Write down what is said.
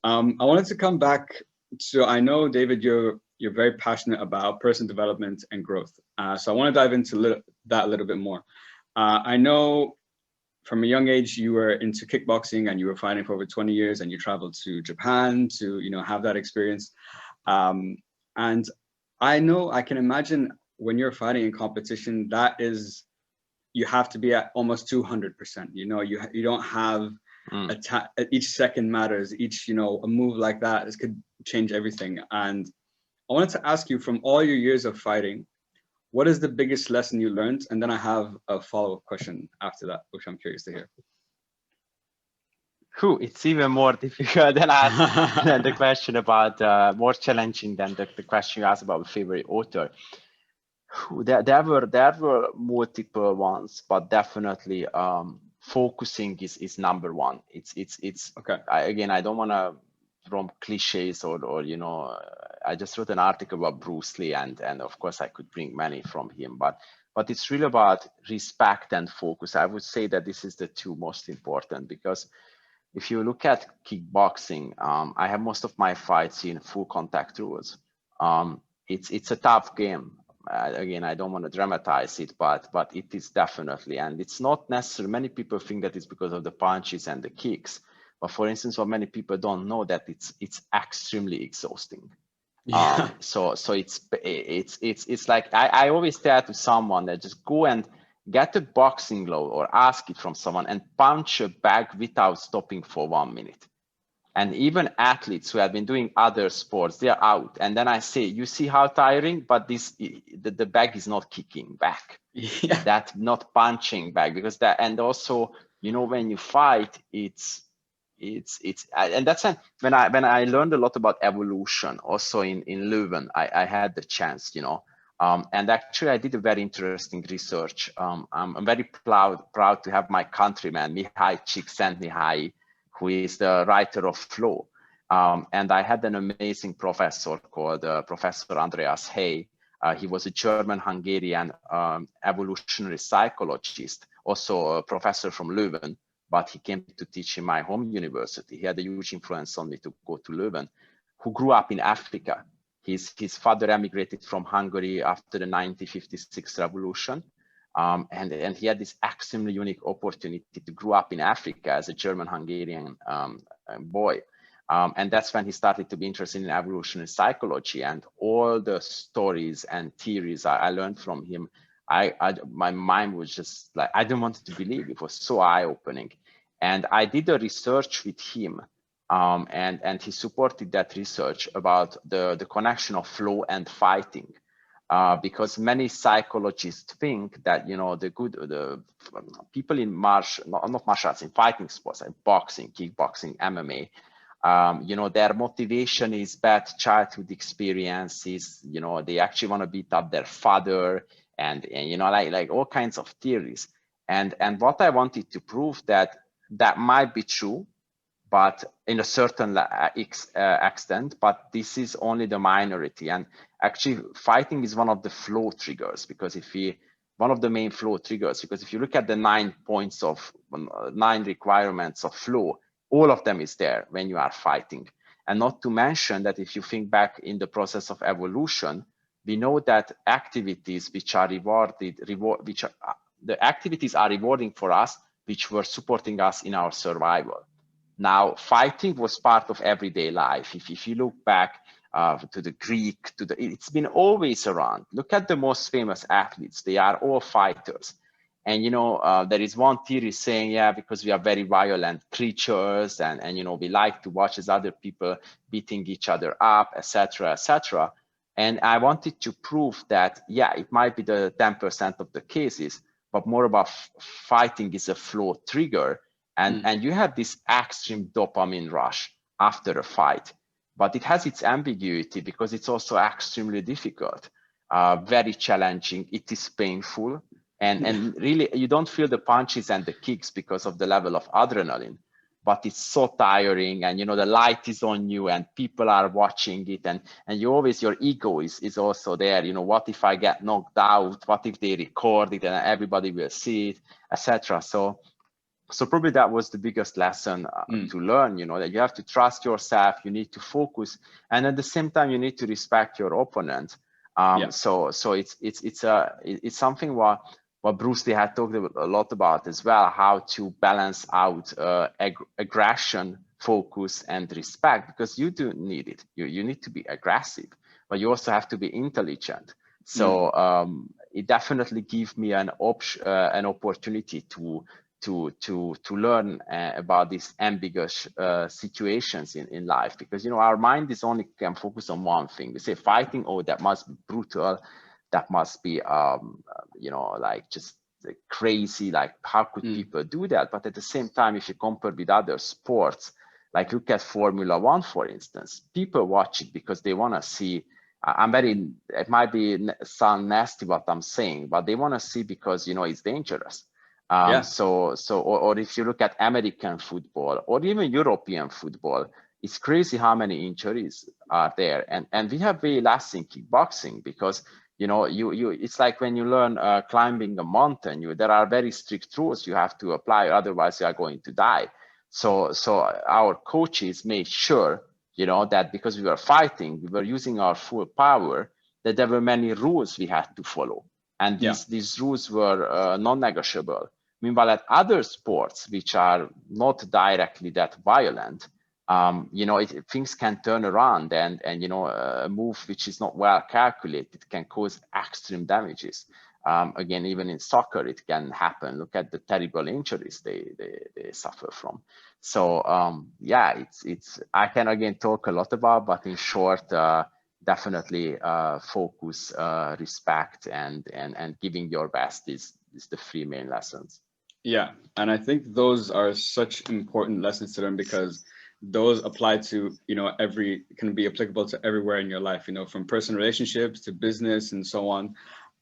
I wanted to come back to, I know, David, you're very passionate about personal development and growth. So I want to dive into that a little bit more. I know from a young age you were into kickboxing and you were fighting for over 20 years, and you traveled to Japan to, have that experience. And I know, I can imagine when you're fighting in competition, you have to be at almost 200%. You don't have each second matters. Each, a move like that, this could change everything. And I wanted to ask you, from all your years of fighting, what is the biggest lesson you learned? And then I have a follow-up question after that, which I'm curious to hear. It's even more difficult than the question about, more challenging than the question you asked about favorite author. There were multiple ones, but definitely focusing is number one. It's okay. Again, I don't want to from cliches or I just wrote an article about Bruce Lee, and of course I could bring many from him, but it's really about respect and focus. I would say that this is the two most important, because if you look at kickboxing, I have most of my fights in full contact rules. It's a tough game. Again, I don't want to dramatize it, but it is definitely, and it's not necessarily, many people think that it's because of the punches and the kicks, but for instance, what many people don't know, that it's extremely exhausting. Yeah. So it's like I always tell to someone that just go and get a boxing glove or ask it from someone and punch a bag without stopping for 1 minute. And even athletes who have been doing other sports, they're out. And then I say, you see how tiring, but the bag is not kicking back. Yeah. That not punching back, because that, and also, when you fight, and that's when I learned a lot about evolution, also in Leuven, I had the chance, and actually I did a very interesting research. I'm very proud to have my countryman, Mihai Csikszentmihalyi, who is the writer of Flow. And I had an amazing professor called Professor Andreas Hey. He was a German-Hungarian evolutionary psychologist, also a professor from Leuven, but he came to teach in my home university. He had a huge influence on me to go to Leuven, who grew up in Africa. His father emigrated from Hungary after the 1956 revolution. And he had this extremely unique opportunity to grow up in Africa as a German-Hungarian boy. And that's when he started to be interested in evolutionary psychology, and all the stories and theories I learned from him. My mind was just like, I didn't want to believe. It was so eye-opening. And I did a research with him, and he supported that research about the connection of flow and fighting. Because many psychologists think that the people in not martial arts, in fighting sports like boxing, kickboxing, MMA, their motivation is bad childhood experiences. They actually want to beat up their father, and like all kinds of theories. And what I wanted to prove that might be true, but in a certain extent, but this is only the minority. And actually fighting is one of the flow triggers, because one of the main flow triggers, because if you look at the 9 requirements of flow, all of them is there when you are fighting. And not to mention that if you think back in the process of evolution, we know that activities which are the activities are rewarding for us, which were supporting us in our survival. Now, fighting was part of everyday life. If you look back to the Greek, it's been always around. Look at the most famous athletes; they are all fighters. And there is one theory saying, yeah, because we are very violent creatures, and we like to watch as other people beating each other up, etc., etc. And I wanted to prove that, yeah, it might be the 10% of the cases, but more about fighting is a flow trigger. And you have this extreme dopamine rush after a fight, but it has its ambiguity because it's also extremely difficult, very challenging. It is painful, and really you don't feel the punches and the kicks because of the level of adrenaline, but it's so tiring, and the light is on you and people are watching it, and your ego is also there. What if I get knocked out? What if they record it and everybody will see it, etc. So So probably that was the biggest lesson to learn, you know, that you have to trust yourself, you need to focus, and at the same time, you need to respect your opponent. So it's something what Bruce Lee had talked a lot about as well, how to balance out aggression, focus, and respect, because you do need it. You need to be aggressive, but you also have to be intelligent. So it definitely gave me an opportunity to learn about these ambiguous situations in life, because, you know, our mind is only can focus on one thing. We say fighting, oh, that must be brutal, that must be you know, like just crazy, like how could people do that? But at the same time, if you compare with other sports, like look at Formula One, for instance, people watch it because they want to see. It might sound nasty what I'm saying, but they want to see because, you know, it's dangerous. Or if you look at American football or even European football, it's crazy how many injuries are there. And we have way less in kickboxing because, you know, it's like when you learn climbing a mountain, there are very strict rules you have to apply, otherwise you are going to die. So our coaches made sure, you know, that because we were fighting, we were using our full power, that there were many rules we had to follow. And these rules were non-negotiable. Meanwhile, at other sports, which are not directly that violent, you know, things can turn around, and you know, a move which is not well calculated can cause extreme damages. Again, even in soccer, it can happen. Look at the terrible injuries they suffer from. So yeah, it's I can again talk a lot about, but in short, definitely focus, respect, and giving your best is the three main lessons. Yeah, and I think those are such important lessons to learn, because those apply to, you know, can be applicable to everywhere in your life, you know, from personal relationships to business and so on.